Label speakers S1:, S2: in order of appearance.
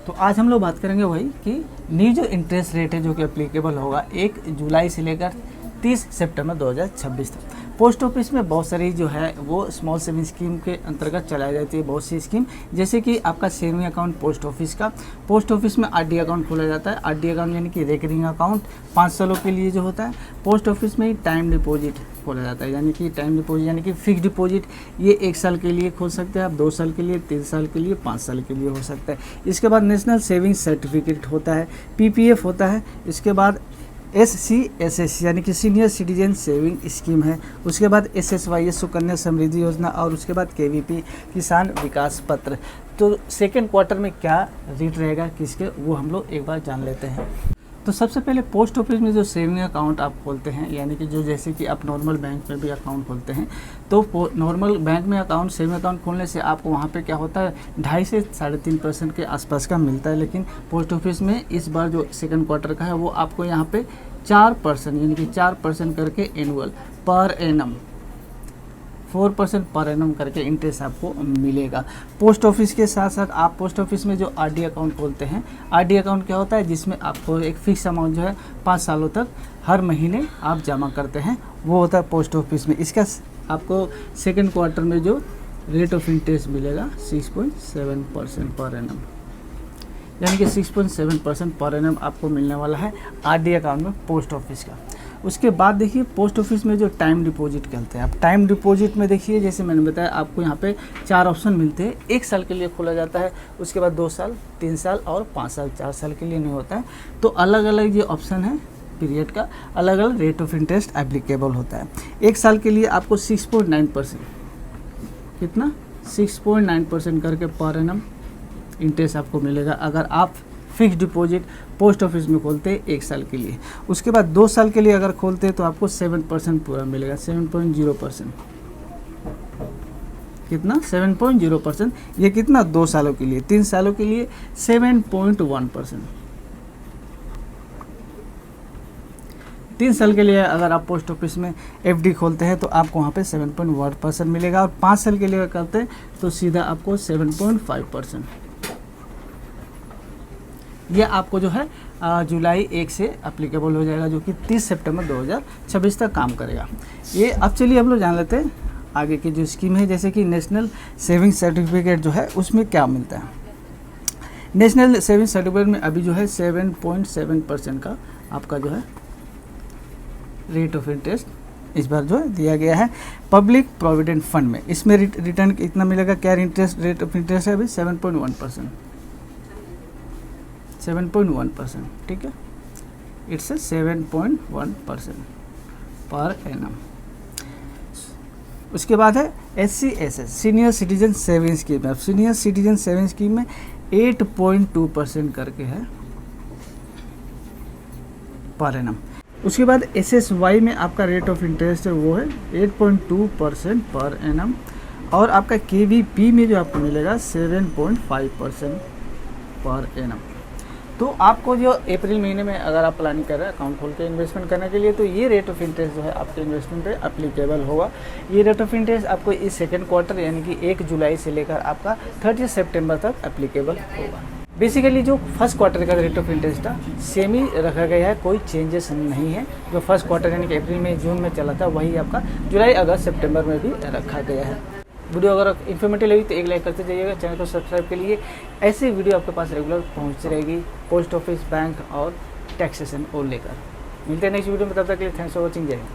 S1: तो आज हम लोग बात करेंगे वही कि न्यू जो इंटरेस्ट रेट है जो कि अप्लीकेबल होगा 1 जुलाई से लेकर 30 सितंबर 2026 तक। पोस्ट ऑफिस में बहुत सारी जो है वो स्मॉल सेविंग स्कीम के अंतर्गत चलाई जाती है बहुत सी स्कीम, जैसे कि आपका सेविंग अकाउंट पोस्ट ऑफिस का। पोस्ट ऑफिस में आरडी अकाउंट खोला जाता है। आरडी अकाउंट यानी कि रेकरिंग अकाउंट 5 सालों के लिए जो होता है। पोस्ट ऑफिस में ही टाइम डिपॉजिट खोला जाता है, यानी कि टाइम डिपॉजिट यानी कि फिक्स डिपॉजिट, ये 1 साल के लिए खोल सकते हैं आप, 2 साल के लिए, 3 साल के लिए, 5 साल के लिए हो सकता है। इसके बाद नेशनल सेविंग सर्टिफिकेट होता है, पीपीएफ होता है। इसके बाद SCSS यानी कि सीनियर सिटीजन सेविंग स्कीम है। उसके बाद SSYS सुकन्या समृद्धि योजना, और उसके बाद KVP किसान विकास पत्र। तो सेकेंड क्वार्टर में क्या रेट रहेगा किसके, वो हम लोग एक बार जान लेते हैं। तो सबसे पहले पोस्ट ऑफिस में जो सेविंग अकाउंट आप खोलते हैं, यानी कि जो जैसे कि आप नॉर्मल बैंक में भी अकाउंट खोलते हैं, तो नॉर्मल बैंक में अकाउंट सेविंग अकाउंट खोलने से आपको वहाँ पे क्या होता है 2.5 से 3.5% के आसपास का मिलता है। लेकिन पोस्ट ऑफिस में इस बार जो सेकंड क्वार्टर का है वो आपको यहाँ पे 4% यानी कि 4% करके annual per annum 4% per annum करके इंटरेस्ट आपको मिलेगा। पोस्ट ऑफिस के साथ साथ आप पोस्ट ऑफिस में जो आरडी अकाउंट खोलते हैं, आरडी अकाउंट क्या होता है जिसमें आपको एक फिक्स अमाउंट जो है 5 सालों तक हर महीने आप जमा करते हैं, वो होता है पोस्ट ऑफिस में। इसका आपको सेकंड क्वार्टर में जो रेट ऑफ इंटरेस्ट मिलेगा 6.7% पर एनम, यानी कि 6.7% पर एनम आपको मिलने वाला है आरडी अकाउंट में पोस्ट ऑफिस का। उसके बाद देखिए पोस्ट ऑफिस में जो टाइम डिपॉजिट करते हैं आप, टाइम डिपॉजिट में देखिए जैसे मैंने बताया आपको यहाँ पे 4 ऑप्शन मिलते हैं। 1 साल के लिए खोला जाता है, उसके बाद 2 साल, 3 साल और 5 साल, 4 साल के लिए नहीं होता है। तो अलग अलग ये ऑप्शन है पीरियड का, अलग अलग रेट ऑफ इंटरेस्ट एप्लीकेबल होता है। 1 साल के लिए आपको 6.9%, कितना 6.9% करके पर एनम इंटरेस्ट आपको मिलेगा अगर आप फिक्स डिपॉजिट पोस्ट ऑफिस में खोलते हैं 1 साल के लिए। उसके बाद 2 साल के लिए अगर खोलते हैं तो आपको 7% पूरा मिलेगा, 7.0%, कितना 7.0%। ये कितना 2 सालों के लिए। 3 सालों के लिए 7.1%। 3 साल के लिए अगर आप पोस्ट ऑफिस में FD खोलते हैं तो आपको वहाँ पे 7.1% मिलेगा, और 5 साल के लिए अगर करते हैं तो सीधा आपको 7.5%। यह आपको जो है जुलाई 1 से अप्लीकेबल हो जाएगा, जो कि 30 सितंबर 2026 तक काम करेगा। ये अब चलिए हम लोग जान लेते हैं आगे की जो स्कीम है, जैसे कि नेशनल सेविंग सर्टिफिकेट जो है उसमें क्या मिलता है। नेशनल सेविंग सर्टिफिकेट में अभी जो है 7.7% का आपका जो है रेट ऑफ इंटरेस्ट इस बार जो है दिया गया है पब्लिक प्रोविडेंट फंड में। इसमें रिटर्न कितना मिलेगा, क्या इंटरेस्ट रेट ऑफ इंटरेस्ट है अभी 7.1%, 7.1%, ठीक है। It's 7.1% per annum. उसके बाद है SCSS senior citizen saving scheme. अब सीनियर सिटीजन सेविंग स्कीम में 8.2% करके है पर एनम। उसके बाद SSY में आपका रेट ऑफ इंटरेस्ट है वो है 8.2% पर एनम, और आपका KVP में जो आपको मिलेगा 7.5% पर एनम। तो आपको जो अप्रैल महीने में अगर आप प्लानिंग कर रहे हैं अकाउंट खोल के इन्वेस्टमेंट करने के लिए, तो ये रेट ऑफ इंटरेस्ट जो है आपके इन्वेस्टमेंट पे अप्लीकेबल होगा। ये रेट ऑफ इंटरेस्ट आपको इस सेकंड क्वार्टर यानी कि 1 जुलाई से लेकर आपका 30 सितंबर तक अप्लीकेबल होगा। बेसिकली जो फर्स्ट क्वार्टर का रेट ऑफ इंटरेस्ट था सेम ही रखा गया है, कोई चेंजेस नहीं है। जो फर्स्ट क्वार्टर यानी कि अप्रैल में जून में चला था वही आपका जुलाई अगस्त सितंबर में भी रखा गया है। वीडियो अगर इन्फॉर्मेटिव लगी तो एक लाइक करते जाइएगा। चैनल को सब्सक्राइब के लिए ऐसे वीडियो आपके पास रेगुलर पहुंचती रहेगी पोस्ट ऑफिस, बैंक और टैक्सेशन को लेकर। मिलते हैं नेक्स्ट वीडियो में, तब तक के लिए थैंक्स फॉर वॉचिंग। जय हिंद।